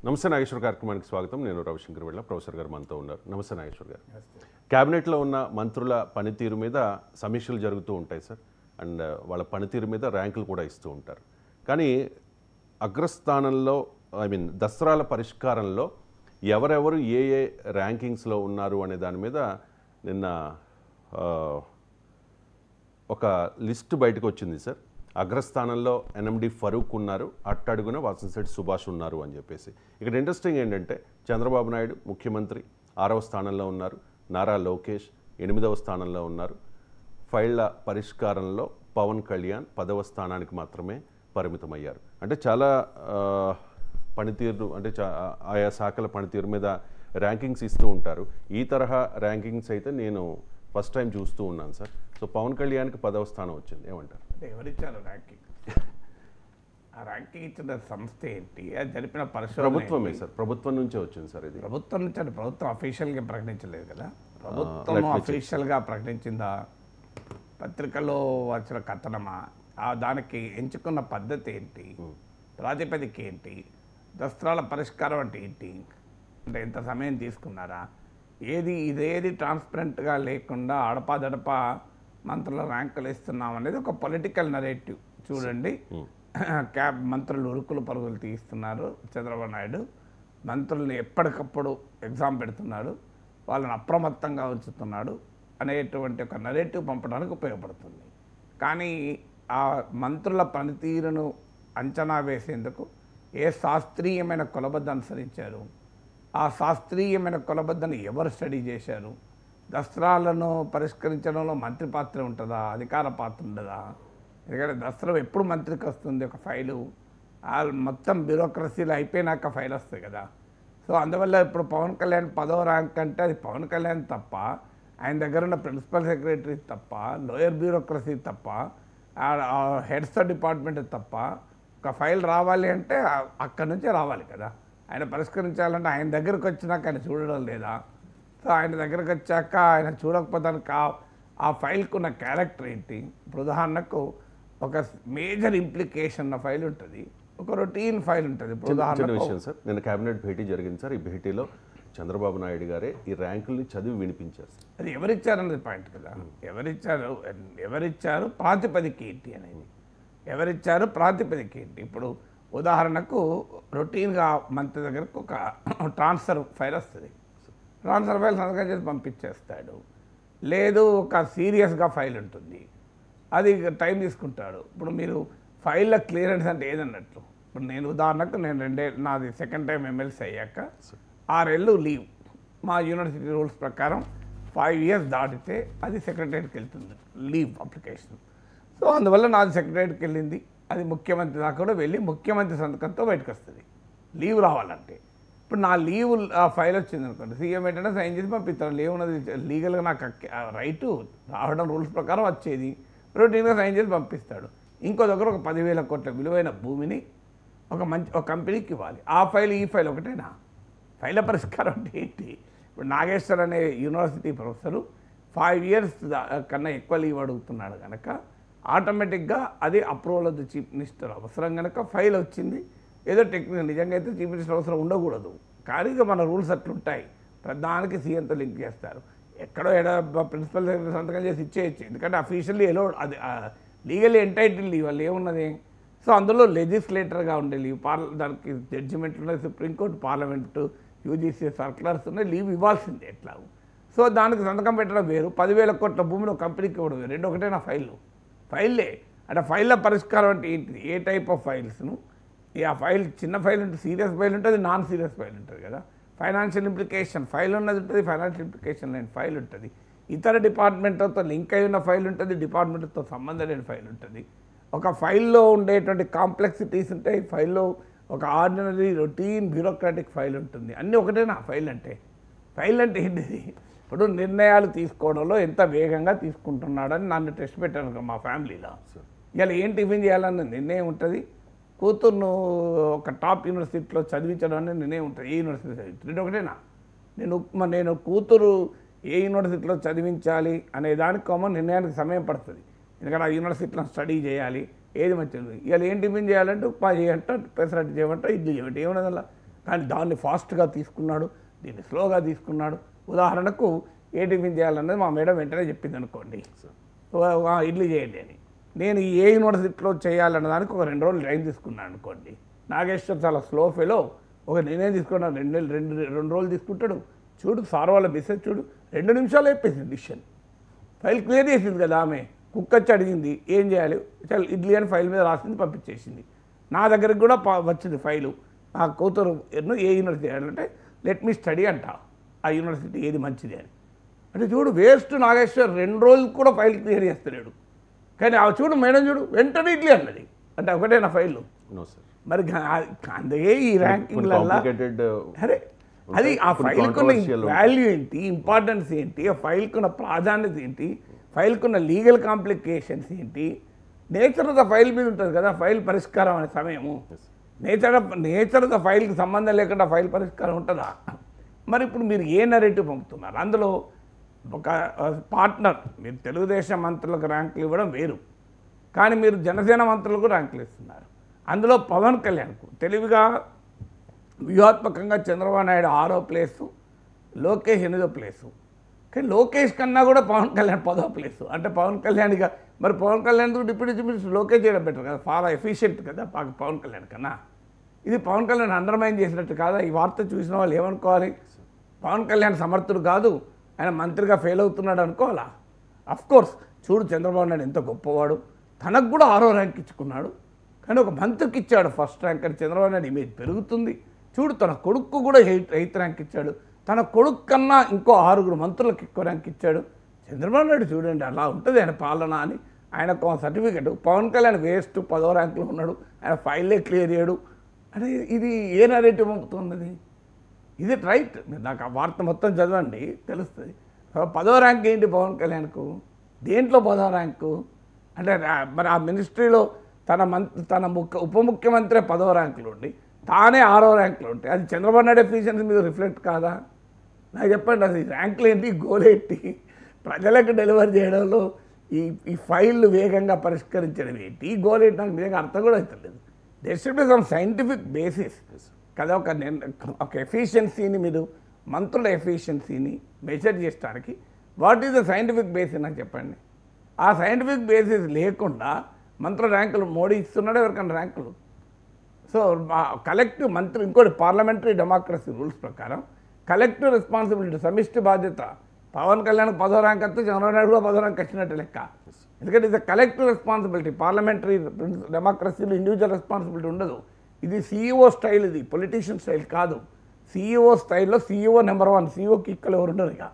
నమస్తే నాగేశ్వర్ కార్యక్రమానికి స్వాగతం. నేను రవిశంకర్ వెళ్ళ ప్రొఫెసర్ గారు మనతో ఉన్నారు. నమస్తే నాగేశ్వర్ గారు. క్యాబినెట్లో ఉన్న మంత్రుల పనితీరు మీద సమీక్షలు జరుగుతూ ఉంటాయి సార్. అండ్ వాళ్ళ పనితీరు మీద ర్యాంకులు కూడా ఇస్తూ ఉంటారు. కానీ అగ్రస్థానంలో దసరాల పరిష్కారంలో ఎవరెవరు ఏ ఏ ర్యాంకింగ్స్లో ఉన్నారు అనే దాని మీద నిన్న ఒక లిస్ట్ బయటకు వచ్చింది సార్. అగ్రస్థానంలో ఎన్ఎండి ఫరూక్ ఉన్నారు, అట్టడుగున వాసంశెట్టి సుభాష్ ఉన్నారు అని చెప్పేసి. ఇక్కడ ఇంట్రెస్టింగ్ ఏంటంటే చంద్రబాబు నాయుడు ముఖ్యమంత్రి 6వ స్థానంలో ఉన్నారు, నారా లోకేష్ 8వ స్థానంలో ఉన్నారు. ఫైళ్ల పరిష్కారంలో పవన్ కళ్యాణ్ 10వ స్థానానికి మాత్రమే పరిమితమయ్యారు. అంటే చాలా పనితీరు అంటే ఆయా శాఖల పనితీరు మీద ర్యాంకింగ్స్ ఇస్తూ ఉంటారు. ఈ తరహా ర్యాంకింగ్స్ అయితే నేను ఫస్ట్ టైం చూస్తూ ఉన్నాను సార్. సో పవన్ కళ్యాణ్కి 10వ స్థానం వచ్చింది, ఏమంటారు? అంటే ఎవరిచ్చారు ర్యాంకింగ్? ఆ ర్యాంకింగ్ ఇచ్చిన సంస్థ ఏంటి? అది జరిపిన పరిశోధన ప్రభుత్వమే సార్, ప్రభుత్వం నుంచే వచ్చింది సార్. ఇది ప్రభుత్వం నుంచి అంటే ప్రభుత్వం అఫీషియల్గా ప్రకటించలేదు కదా. ప్రభుత్వం అఫీషియల్గా ప్రకటించిందా, పత్రికలో వచ్చిన కథనమా, దానికి ఎంచుకున్న పద్ధతి ఏంటి, ప్రాతిపదిక ఏంటి, దసరాల పరిష్కారం అంటే ఏంటి, అంటే ఎంత సమయం తీసుకున్నారా, ఇదేది ట్రాన్స్పరెంట్గా లేకుండా అడపాదడపా మంత్రుల ర్యాంకులు ఇస్తున్నాం అనేది ఒక పొలిటికల్ నరేటివ్. చూడండి, మంత్రులు ఉరుకులు పరుగులు తీస్తున్నారు చంద్రబాబు నాయుడు. మంత్రుల్ని ఎప్పటికప్పుడు ఎగ్జామ్ పెడుతున్నాడు, వాళ్ళని అప్రమత్తంగా ఉంచుతున్నాడు అనేటువంటి ఒక నరేటివ్ పంపడానికి ఉపయోగపడుతుంది. కానీ ఆ మంత్రుల పనితీరును అంచనా వేసేందుకు ఏ శాస్త్రీయమైన కొలబద్ద అనుసరించారు, ఆ శాస్త్రీయమైన కొలబద్దను ఎవరు స్టడీ చేశారు, దసరాలను పరిష్కరించడంలో మంత్రి పాత్ర ఉంటుందా, అధికార పాత్ర ఉండదా? ఎందుకంటే దసరా ఎప్పుడు మంత్రికి వస్తుంది ఒక ఫైలు, మొత్తం బ్యూరోక్రసీలు అయిపోయినాక ఫైల్ వస్తుంది కదా. సో అందువల్ల ఇప్పుడు పవన్ కళ్యాణ్ 10వ ర్యాంక్ అంటే అది పవన్ కళ్యాణ్ తప్ప, ఆయన దగ్గర ఉన్న ప్రిన్సిపల్ సెక్రటరీ తప్ప, లోయర్ బ్యూరోక్రసీ తప్ప, హెడ్స్ ఆఫ్ డిపార్ట్మెంట్ తప్ప ఒక ఫైల్ రావాలి అంటే అక్కడి నుంచే రావాలి కదా. ఆయన పరిష్కరించాలంటే ఆయన దగ్గరకు వచ్చినాక ఆయన చూడడం లేదా? సో ఆయన దగ్గరకు వచ్చాక ఆయన చూడకపోతానికి ఆ ఫైల్కు ఉన్న క్యారెక్టర్ ఏంటి? ఇప్పుడు ఉదాహరణకు ఒక మేజర్ ఇంప్లికేషన్ ఉన్న ఫైల్ ఉంటుంది, ఒక రొటీన్ ఫైల్ ఉంటుంది. ఇప్పుడు ఉదాహరణ విషయం సార్, నేను కేబినెట్ భేటీ జరిగింది సార్. ఈ భేటీలో చంద్రబాబు నాయుడు గారే ఈ ర్యాంకుల్ని చదివి వినిపించారు. అది ఎవరిచ్చారన్నది పాయింట్ కదా. ఎవరిచ్చారు ప్రాతిపదిక ఏంటి అనేది, ఎవరిచ్చారు ప్రాతిపదిక ఏంటి? ఇప్పుడు ఉదాహరణకు రొటీన్గా మంత్రి దగ్గరకు ఒక ట్రాన్స్ఫర్ ఫైల్ వస్తుంది, ట్రాన్స్ఫర్ ఫైల్ సంతకం చేసి పంపించేస్తాడు. లేదు ఒక సీరియస్గా ఫైల్ ఉంటుంది, అది టైం తీసుకుంటాడు. ఇప్పుడు మీరు ఫైళ్ళ క్లియరెన్స్ అంటే ఏదన్నట్లు, ఇప్పుడు నేను ఉదాహరణకు నాది సెకండ్ టైం ఎమ్మెల్సీ అయ్యాక 6 ఏళ్ళు లీవ్, మా యూనివర్సిటీ రూల్స్ ప్రకారం 5 years దాటితే అది సెక్రటరీకి వెళ్తుంది లీవ్ అప్లికేషన్. సో అందువల్ల నాది సెక్రటరీకి వెళ్ళింది, అది ముఖ్యమంత్రి దాకా కూడా వెళ్ళి ముఖ్యమంత్రి సంతకంతో బయటకు వస్తుంది లీవ్ రావాలంటే. ఇప్పుడు నా లీవ్ ఆ ఫైల్ వచ్చింది అనుకోండి, సీఎం ఏంటంటే సైన్ చేసి పంపిస్తాను. లీవ్ ఉన్నది లీగల్గా నాకు రైటు రావడం రూల్స్ ప్రకారం వచ్చేది, రొటీన్గా సైన్ చేసి పంపిస్తాడు. ఇంకో దగ్గర ఒక 10,000 కోట్ల విలువైన భూమిని ఒక కంపెనీకి ఇవ్వాలి. ఆ ఫైల్ ఈ ఫైల్ ఒకటేనా? ఫైళ్ళ పరిష్కారం అంటే ఏంటి? ఇప్పుడు నాగేశ్వర్ అనే యూనివర్సిటీ ప్రొఫెసరు 5 years కన్నా ఎక్కువ లీవ్ అడుగుతున్నాడు కనుక ఆటోమేటిక్గా అది approval of the chief minister అవసరం కనుక ఫైల్ వచ్చింది. ఏదో టెక్నికల్ నిజంగా అయితే చీఫ్ మినిస్టర్ అవసరం ఉండకూడదు, కానీ మన రూల్స్ అట్లుంటాయి. ప్రధానికి సీఎంతో లింక్ చేస్తారు, ఎక్కడో ప్రిన్సిపల్ సెక్రటరీ సంతకం చేసి ఇచ్చేయచ్చు, ఎందుకంటే అఫీషియల్లీ ఎలో అది లీగల్లీ ఎంటైటిల్ లీవ్ వాళ్ళు ఏమున్నది. సో అందులో లెజిస్లేటర్గా ఉండే లీవ్, దానికి జడ్జిమెంట్లు ఉన్నాయి, సుప్రీంకోర్టు, పార్లమెంటు, యూజీసీ సర్క్యులర్స్ ఉన్నాయి, లీవ్ ఇవ్వాల్సిందే ఎట్లా. సో దానికి సంతకం పెట్టడం వేరు, 10,000 కోట్ల భూమిని ఒక కంపెనీకి ఇవ్వడం వేరు, రెండు ఒకటే నా ఫైల్లే. అంటే ఫైళ్ళ పరిష్కారం అంటే ఏంటిది? ఏ టైప్ ఆఫ్ ఫైల్స్ను, ఆ ఫైల్ చిన్న ఫైల్ ఉంటుంది, సీరియస్ ఫైల్ ఉంటుంది, నాన్ సీరియస్ ఫైల్ ఉంటుంది కదా. ఫైనాన్షియల్ ఇంప్లికేషన్ ఫైల్ ఉన్నది ఉంటుంది, ఫైనాన్షియల్ ఇంప్లికేషన్ లేని ఫైల్ ఉంటుంది, ఇతర డిపార్ట్మెంట్లతో లింక్ అయి ఉన్న ఫైల్ ఉంటుంది, డిపార్ట్మెంట్తో సంబంధం లేని ఫైల్ ఉంటుంది. ఒక ఫైల్లో ఉండేటువంటి కాంప్లెక్సిటీస్ ఉంటాయి, ఫైల్లో ఒక ఆర్డినరీ రొటీన్ బ్యూరోక్రాటిక్ ఫైల్ ఉంటుంది, అన్నీ ఒకటేనా ఫైల్ అంటే? ఫైల్ అంటే ఏంటిది? ఇప్పుడు నిర్ణయాలు తీసుకోవడంలో ఎంత వేగంగా తీసుకుంటున్నాడని నన్ను టెస్ట్ పెట్టాను మా ఫ్యామిలీలో. ఇలా ఏం టిఫిన్ చేయాలన్న నిర్ణయం ఉంటుంది, కూతుర్ను ఒక టాప్ యూనివర్సిటీలో చదివించడం అనే నిర్ణయం ఉంటుంది. ఏ యూనివర్సిటీ చదివించడం ఒకటేనా? నేను కూతురు ఏ యూనివర్సిటీలో చదివించాలి అనే దానికి నిర్ణయానికి సమయం పడుతుంది, ఎందుకంటే ఆ యూనివర్సిటీలో స్టడీ చేయాలి, ఏది మంచిది. ఇవాళ ఏం టిఫిన్ చేయాలంటే ఉప్మా చేయంట, పెసరట్టు చేయమంట, ఇడ్లీ చేయమంట, ఏమన్నది అలా. కానీ దాన్ని ఫాస్ట్గా తీసుకున్నాడు, దీన్ని స్లోగా తీసుకున్నాడు. ఉదాహరణకు ఏ టిఫిన్ చేయాలన్నది మా మేడం వెంటనే చెప్పింది అనుకోండి, ఇడ్లీ చేయండి అని. నేను ఏ యూనివర్సిటీలో చేయాలన్న దానికి ఒక 2 రోజులు టైం తీసుకున్నాను అనుకోండి. నాగేశ్వర్ చాలా స్లో ఫెలో, నేనేం తీసుకున్నాను 2 రోజులు తీసుకుంటాడు. చూడు సార్ వాళ్ళ మెసేజ్ చూడు, 2 నిమిషాలు అయిపోయింది డిసిషన్. ఫైల్ క్లియర్ చేసింది కదా ఆమె. కుక్ వచ్చి అడిగింది ఏం చేయాలి, చాలా ఇడ్లీ అని ఫైల్ మీద రాసింది, పంపించేసింది. నా దగ్గరికి కూడా వచ్చింది ఫైలు. నా కూతురు ఏ యూనివర్సిటీ అంటే లెట్ మీ స్టడీ అంట, ఆ యూనివర్సిటీ ఏది మంచిది అని. అంటే చూడు వేస్ట్ నాగేశ్వర్ 2 రోజులు కూడా ఫైల్ క్లియర్ చేస్తలేడు. కానీ ఆ చూడు మేడం చూడు వెంటనే ఇడ్లీ అన్నది. అంటే ఒకటే నా ఫైల్. మరి అందుకే ఈ ర్యాంకింగ్లలో అరే అది ఆ ఫైల్కున్న వాల్యూ ఏంటి, ఇంపార్టెన్స్ ఏంటి, ఆ ఫైల్కున్న ప్రాధాన్యత ఏంటి, ఫైల్కున్న లీగల్ కాంప్లికేషన్స్ ఏంటి, నేచర్ ఆఫ్ ద ఫైల్ మీద ఉంటుంది కదా ఫైల్ పరిష్కారం అనే సమయము. నేచర్ ఆఫ్ ద ఫైల్కి సంబంధం లేకుండా ఫైల్ పరిష్కారం ఉంటుందా? మరి ఇప్పుడు మీరు ఏ నరేటివ్ పంపుతున్నారు? అందులో ఒక పార్ట్నర్, మీరు తెలుగుదేశం మంత్రులకు ర్యాంకులు ఇవ్వడం వేరు, కానీ మీరు జనసేన మంత్రులకు ర్యాంకులు ఇస్తున్నారు. అందులో పవన్ కళ్యాణ్కు తెలివిగా వ్యూహాత్మకంగా చంద్రబాబు నాయుడు 6వ ప్లేసు, లోకేష్ 8వ ప్లేసు. కానీ లోకేష్ కన్నా కూడా పవన్ కళ్యాణ్ 10వ ప్లేసు. అంటే పవన్ కళ్యాణ్గా మరి పవన్ కళ్యాణ్తో డిప్యూటీ చీఫ్ మినిస్టర్ లోకేష్ చేయడం బెటర్ కదా, చాలా ఎఫిషియెంట్ కదా పవన్ కళ్యాణ్ కన్నా. ఇది పవన్ కళ్యాణ్ అండర్మైన్ చేసినట్టు కాదా? ఈ వార్త చూసిన వాళ్ళు ఏమనుకోవాలి? పవన్ కళ్యాణ్ సమర్థుడు కాదు, ఆయన మంత్రిగా ఫెయిల్ అవుతున్నాడు అనుకోవాలా? అఫ్కోర్స్ చూడు చంద్రబాబు నాయుడు ఎంత గొప్పవాడు, తనకు కూడా 6వ ర్యాంక్ ఇచ్చుకున్నాడు. కానీ ఒక మంత్రికి ఇచ్చాడు ఫస్ట్ ర్యాంక్ అని చంద్రబాబు నాయుడు ఇమేజ్ పెరుగుతుంది. చూడు తన కొడుకు కూడా 8th ర్యాంక్ ఇచ్చాడు, తన కొడుకు కన్నా ఇంకో 6 మంత్రులకు ఎక్కువ ర్యాంక్ ఇచ్చాడు. చంద్రబాబు నాయుడు చూడండి అలా ఉంటుంది ఆయన పాలన అని. ఆయనకు సర్టిఫికెట్. పవన్ కళ్యాణ్ వేస్ట్ 10వ ర్యాంకులో ఉన్నాడు, ఆయన ఫైల్లే క్లియర్ చేయడు. అంటే ఇది ఏ నరేటివ్ పంపుతున్నది? ఇది రైట్? మీరు నాకు ఆ వార్త మొత్తం చదవండి తెలుస్తుంది. 10వ ర్యాంక్ ఏంటి పవన్ కళ్యాణ్కు? దేంట్లో 10వ ర్యాంకు? అంటే మరి ఆ మినిస్ట్రీలో తన ఉప ముఖ్యమంత్రి 10వ ర్యాంకులో ఉండి తానే 6వ ర్యాంకులో ఉంటే అది చంద్రబాబు నాయుడు ఎఫిషియన్సీ మీద రిఫ్లెక్ట్ కాదా? నాకు చెప్పండి, అది ర్యాంకులు ఏంటి, గోల్ ఏంటి, ప్రజలకు డెలివరీ చేయడంలో ఈ ఫైళ్ళు వేగంగా పరిష్కరించడం ఏంటి, ఈ గోల్ ఏంటి నాకు నిజంగా అర్థం కూడా అవుతలేదు. There should be some scientific basis కదా. ఒక ఎఫిషియన్సీని మీరు మంత్రుల ఎఫిషియన్సీని మెజర్ చేయడానికి what is the scientific basis నాకు చెప్పండి. ఆ సైంటిఫిక్ బేసిస్ లేకుండా మంత్రుల ర్యాంకులు మోడీ ఇస్తున్నాడు ఎవరికైనా ర్యాంకులు? సో కలెక్టివ్ మంత్రి ఇంకోటి పార్లమెంటరీ డెమోక్రసీ రూల్స్ ప్రకారం కలెక్టివ్ రెస్పాన్సిబిలిటీ, సమిష్టి బాధ్యత. పవన్ కళ్యాణ్ 10వ ర్యాంక్ వస్తే చంద్రబాబు నాయుడు కూడా 10వ ర్యాంక్ వచ్చినట్టు లెక్క. ఎందుకంటే ఇది కలెక్టివ్ రెస్పాన్సిబిలిటీ. పార్లమెంటరీ డెమోక్రసీలో ఇండివిజువల్ రెస్పాన్సిబిలిటీ ఉండదు. ఇది CEO స్టైల్, ఇది పొలిటీషియన్ స్టైల్ కాదు. CEO స్టైల్లో CEO నెంబర్ 1, CEOకి ఈక్వల్ ఎవరు ఉండరు. ఇక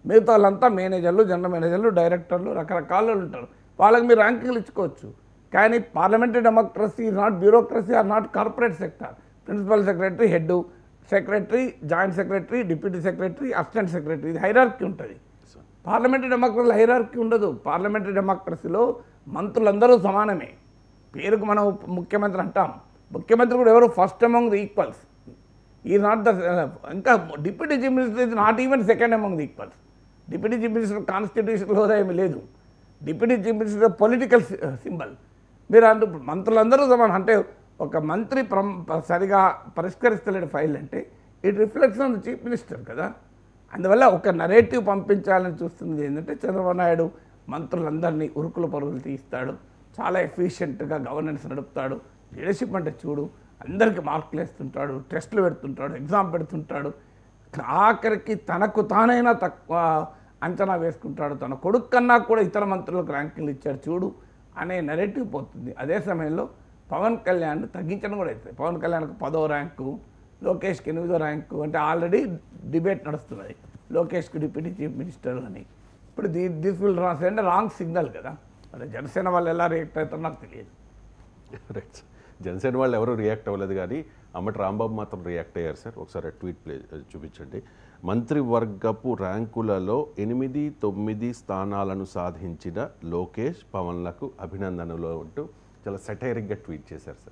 మిగతా వాళ్ళంతా మేనేజర్లు, జనరల్ మేనేజర్లు, డైరెక్టర్లు, రకరకాల ఉంటారు. వాళ్ళకి మీరు ర్యాంకింగ్లు ఇచ్చుకోవచ్చు. కానీ parliamentary democracy is not bureaucracy or not corporate sector. Principal secretary, head secretary, joint secretary, deputy secretary, assistant secretary, ఇది హైరార్కీ ఉంటుంది. పార్లమెంటరీ డెమోక్రసీలో హైరార్కీ ఉండదు. పార్లమెంటరీ డెమోక్రసీలో మంత్రులందరూ సమానమే. పేరుకు మనం ముఖ్యమంత్రి అంటాం, ముఖ్యమంత్రి కూడా ఎవరు ఫస్ట్ అమంగ్ ది ఈక్వల్స్. ఈ నాట్ ద ఇంకా డిప్యూటీ చీఫ్ మినిస్టర్ ఇది not even second among the equals. Deputy chief minister constitutional హోదా ఏమీ లేదు. Deputy chief minister political symbol. మీరు అంటూ మంత్రులందరూ సమానం. అంటే ఒక మంత్రి సరిగా పరిష్కరిస్తలేడు ఫైల్ అంటే it reflects on the chief minister కదా. అందువల్ల ఒక నరేటివ్ పంపించాలని చూస్తుంది ఏంటంటే చంద్రబాబు నాయుడు మంత్రులందరినీ ఉరుకుల పరుగులు తీస్తాడు, చాలా ఎఫిషియెంట్గా గవర్నెన్స్ నడుపుతాడు. లీడర్షిప్ అంటే చూడు అందరికీ మార్కులు వేస్తుంటాడు, టెస్టులు పెడుతుంటాడు, ఎగ్జామ్ పెడుతుంటాడు. ఆఖరికి తనకు తానైనా తక్కువ అంచనా వేసుకుంటాడు. తన కొడుకు కన్నా కూడా ఇతర మంత్రులకు ర్యాంకులు ఇచ్చాడు చూడు అనే నెరేటివ్ పోతుంది. అదే సమయంలో పవన్ కళ్యాణ్ తగ్గించడం కూడా అవుతుంది. పవన్ కళ్యాణ్కు 10వ ర్యాంకు, లోకేష్కి 8వ ర్యాంకు. అంటే ఆల్రెడీ డిబేట్ నడుస్తున్నది లోకేష్కి డిప్యూటీ చీఫ్ మినిస్టర్ అని. ఇప్పుడు this will send wrong signal కదా. మరి జనసేన వాళ్ళు ఎలా రియాక్ట్ అవుతారో నాకు తెలియదు. రైట్. జనసేన వాళ్ళు ఎవరు రియాక్ట్ అవ్వలేదు, కానీ అమ్మటి రాంబాబు మాత్రం రియాక్ట్ అయ్యారు సార్. ఒకసారి ట్వీట్ ప్లే చూపించండి. మంత్రివర్గపు ర్యాంకులలో 8, 9 స్థానాలను సాధించిన లోకేష్, పవన్లకు అభినందనలు అంటూ చాలా సెటైరిక్గా ట్వీట్ చేశారు సార్.